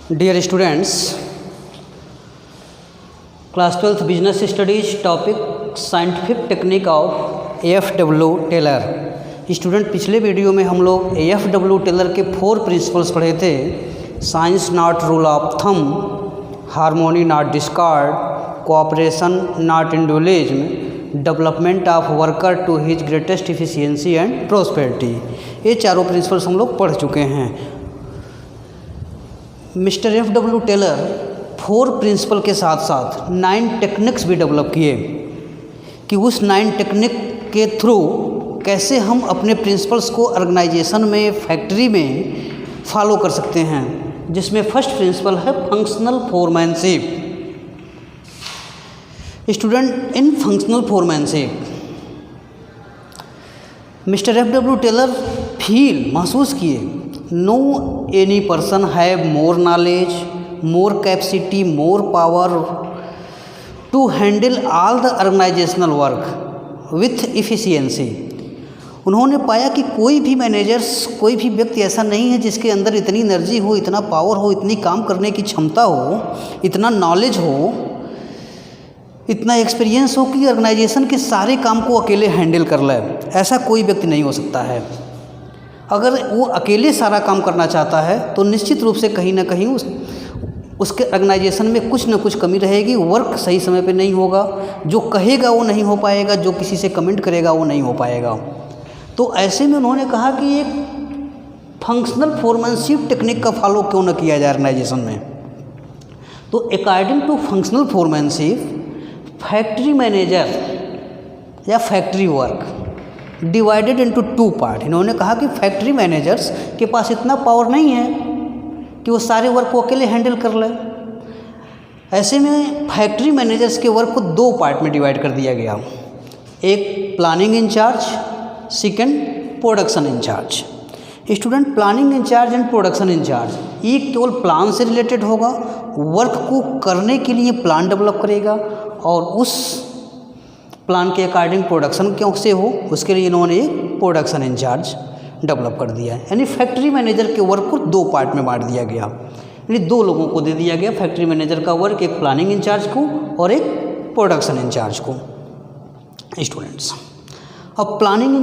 Dear students, class 12th business studies topic scientific technique of AFW Taylor. Student पिछले video में हम लोग AFW Taylor के 4 principles पढ़े थे। Science not rule of thumb, harmony not discord, cooperation not individualism, development of worker to his greatest efficiency and prosperity. ये चारों principles हम लोग पढ़ चुके हैं। मिस्टर AFW टेलर 4 प्रिंसिपल के साथ साथ 9 टेक्निक्स भी डेवलप किए कि उस 9 टेक्निक के थ्रू कैसे हम अपने प्रिंसिपल्स को ऑर्गेनाइजेशन में, फैक्ट्री में फॉलो कर सकते हैं, जिसमें फर्स्ट प्रिंसिपल है functional foremanship. Student, in functional foremanship mister AFW Taylor महसूस किए no any person have more knowledge, more capacity, more power to handle all the organisational work with efficiency. उन्होंने पाया कि कोई भी मैनेजर्स, कोई भी व्यक्ति ऐसा नहीं है जिसके अंदर इतनी एनर्जी हो, इतना पावर हो, इतनी काम करने की क्षमता हो, इतना नॉलेज हो, इतना एक्सपीरियंस हो कि ऑर्गेनाइजेशन के सारे काम को अकेले हैंडल कर ले। ऐसा कोई व्यक्ति नहीं हो सकता है। अगर वो अकेले सारा काम करना चाहता है तो निश्चित रूप से कहीं ना कहीं उसके ऑर्गेनाइजेशन में कुछ ना कुछ कमी रहेगी। वर्क सही समय पे नहीं होगा, जो कहेगा वो नहीं हो पाएगा, जो किसी से कमेंट करेगा वो नहीं हो पाएगा। तो ऐसे में उन्होंने कहा कि एक फंक्शनल फोरमैनशिप टेक्निक का फॉलो क्यों ना किया जाए ऑर्गेनाइजेशन में। तो according to functional foremanship, factory manager या factory work divided into 2 part. इन्होंने कहा कि फैक्ट्री मैनेजर्स के पास इतना पावर नहीं है कि वो सारे वर्क को अकेले हैंडल कर ले। ऐसे में फैक्ट्री मैनेजर्स के वर्क को 2 पार्ट में डिवाइड कर दिया गया। एक planning in charge, second production in charge. Student, planning in charge and production in charge ये केवल प्लान से रिलेटेड होगा, वर्क को करने के लिए प्लान डेवलप करेगा और उस प्लान के अकॉर्डिंग प्रोडक्शन क्यों से हो उसके लिए इन्होंने एक प्रोडक्शन इंचार्ज डेवलप कर दिया है। यानी फैक्ट्री मैनेजर के वर्क को 2 पार्ट में बांट दिया गया, यानी 2 लोगों को दे दिया गया फैक्ट्री मैनेजर का वर्क, एक प्लानिंग इंचार्ज को और एक प्रोडक्शन इंचार्ज को। स्टूडेंट्स, अब प्लानिंग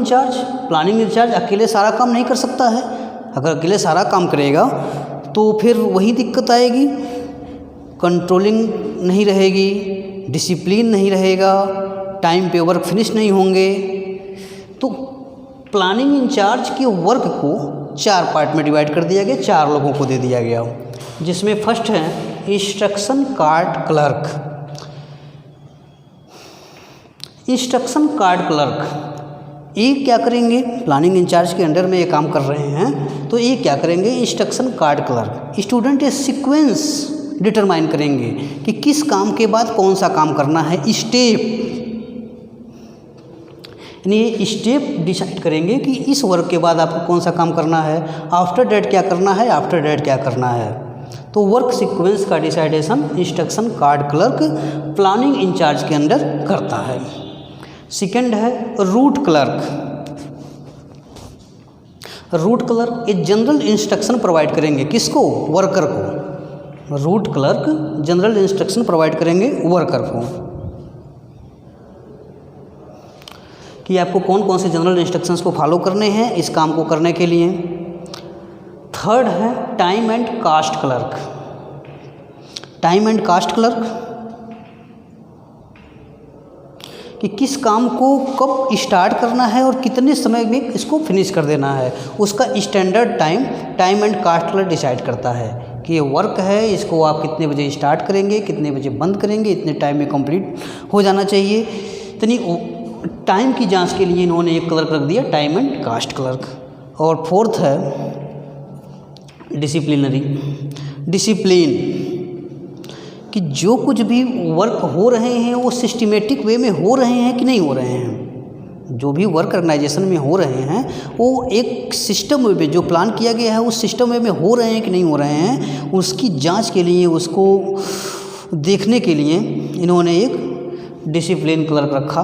इंचार्ज अकेले सारा काम नहीं कर सकता है। अगर अकेले सारा काम करेगा तो फिर वही दिक्कत आएगी, कंट्रोलिंग नहीं रहेगी, डिसिप्लिन नहीं रहेगा, टाइम पे वर्क फिनिश नहीं होंगे। तो प्लानिंग इंचार्ज के वर्क को 4 पार्ट में डिवाइड कर दिया गया, 4 लोगों को दे दिया गया, जिसमें फर्स्ट है instruction card clerk. Instruction card clerk ये क्या करेंगे? प्लानिंग इंचार्ज के अंडर में ये काम कर रहे हैं तो ये क्या करेंगे? इंस्ट्रक्शन कार्ड क्लर्क स्टूडेंट ये सीक्वेंस डिटरमाइन करेंगे कि किस काम के बाद कौन सा काम करना है, स्टेप, यानी ये स्टेप डिसाइड करेंगे कि इस वर्क के बाद आपको कौन सा काम करना है, आफ्टर डेट क्या करना है, आफ्टर डेट क्या करना है। तो वर्क सीक्वेंस का डिसाइडेशन instruction card clerk planning incharge के अंदर करता है। सेकंड है रूट क्लर्क। रूट क्लर्क ये जनरल इंस्ट्रक्शन प्रोवाइड करेंगे, किसको? वर्कर को। Route clerk general instruction provide करेंगे वर्कर को कि आपको कौन कौन से जनरल इंस्ट्रक्शंस को फॉलो करने हैं इस काम को करने के लिए। थर्ड है time and cost clerk. Time and cost clerk कि किस काम को कब स्टार्ट करना है और कितने समय में इसको फिनिश कर देना है, उसका standard time and cost clerk decide करता है कि ये वर्क है, इसको आप कितने बजे स्टार्ट करेंगे, कितने बजे बंद करेंगे, इतने टाइम में कंप्लीट हो जाना चाहिए। इतनी टाइम की जांच के लिए इन्होंने एक क्लर्क रख दिया, टाइम एंड कास्ट क्लर्क। और फोर्थ है डिसिप्लिन कि जो कुछ भी वर्क हो रहे हैं वो सिस्टमेटिक वे में हो रहे हैं कि नहीं हो रहे हैं। जो भी वर्क ऑर्गेनाइजेशन में हो रहे हैं वो एक सिस्टम वे में, जो प्लान किया गया है उस सिस्टम वे में हो रहे हैं कि नहीं हो रहे हैं, उसकी जांच के लिए, उसको देखने के लिए इन्होंने एक डिसिप्लिन क्लर्क रखा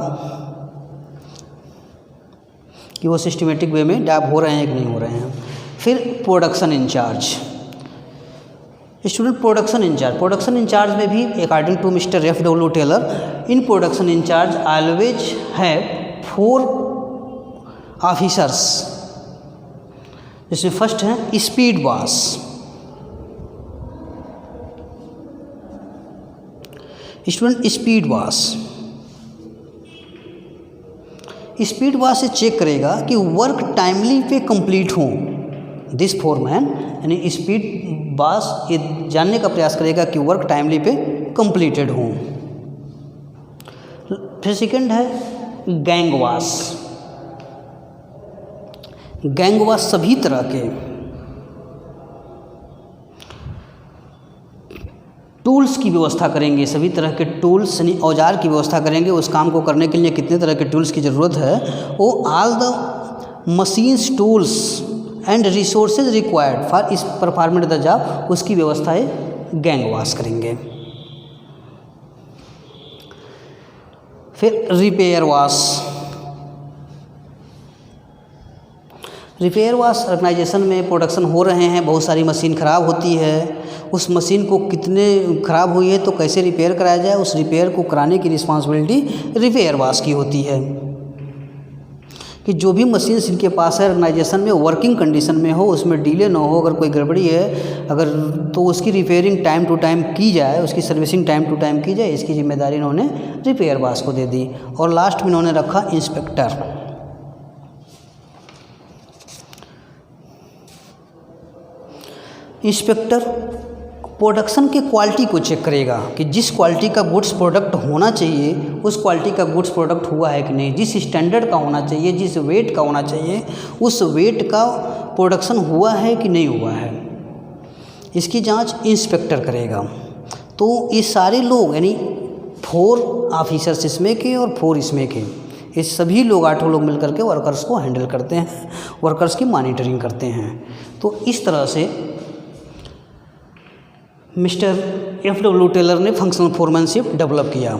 कि वो सिस्टमेटिक वे में डैप हो रहे हैं कि नहीं हो रहे हैं। फिर production in charge student production in charge में भी according to mister F.W. Taylor, in production in charge always have 4 officers, जिसमें फर्स्ट है speed boss. Student speed boss से चेक करेगा कि वर्क टाइमली पे कंप्लीट हो। दिस फोरमैन यानी स्पीड बॉस ये जानने का प्रयास करेगा कि वर्क टाइमली पे कंप्लीटेड हो। फिर सेकंड है गैंग बॉस सभी तरह के टूल्स की व्यवस्था करेंगे, सभी तरह के टूल्स यानी औजार की व्यवस्था करेंगे। उस काम को करने के लिए कितने तरह के टूल्स की ज़रूरत है, वो all the machines, tools and resources required for इस परफॉर्मेंट द जॉब, उसकी व्यवस्थाएं गैंग बॉस करेंगे। फिर रिपेयर बॉस ऑर्गेनाइजेशन में प्रोडक्शन हो रहे हैं, बहुत सारी मशीन ख़राब होती है, उस मशीन को कितने ख़राब हुई है तो कैसे रिपेयर कराया जाए, उस रिपेयर को कराने की रिस्पांसिबिलिटी रिपेयर बॉस की होती है। कि जो भी मशीन इनके पास है ऑर्गेनाइजेशन में वर्किंग कंडीशन में हो, उसमें डिले ना हो, अगर कोई गड़बड़ी है अगर तो उसकी रिपेयरिंग टाइम टू टाइम की जाए, उसकी सर्विसिंग टाइम टू टाइम की जाए, इसकी जिम्मेदारी इन्होंने रिपेयर बॉस को दे दी। और लास्ट में इन्होंने रखा इंस्पेक्टर। प्रोडक्शन के क्वालिटी को चेक करेगा कि जिस क्वालिटी का गुड्स प्रोडक्ट होना चाहिए उस क्वालिटी का गुड्स प्रोडक्ट हुआ है कि नहीं, जिस स्टैंडर्ड का होना चाहिए, जिस वेट का होना चाहिए, उस वेट का प्रोडक्शन हुआ है कि नहीं हुआ है, इसकी जांच इंस्पेक्टर करेगा। तो ये सारे लोग यानी 4 ऑफिसर्स इसमें के और 4 इसमें के, ये सभी लोग 8 लोग मिलकर के वर्कर्स को हैंडल करते हैं, वर्कर्स की मॉनिटरिंग करते हैं। तो इस तरह से मिस्टर F.W. टेलर ने फंक्शनल फोरमैनशिप डेवलप किया।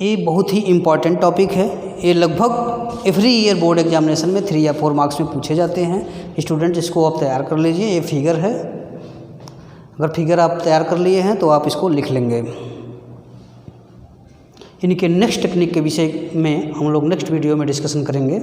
ये बहुत ही इम्पॉर्टेंट टॉपिक है, ये लगभग एवरी ईयर बोर्ड एग्जामिनेशन में 3 या 4 मार्क्स में पूछे जाते हैं। स्टूडेंट इसको आप तैयार कर लीजिए, ये फिगर है, अगर फिगर आप तैयार कर लिए हैं तो आप इसको लिख लेंगे। इनके नेक्स्ट टेक्निक के विषय में हम लोग नेक्स्ट वीडियो में डिस्कशन करेंगे।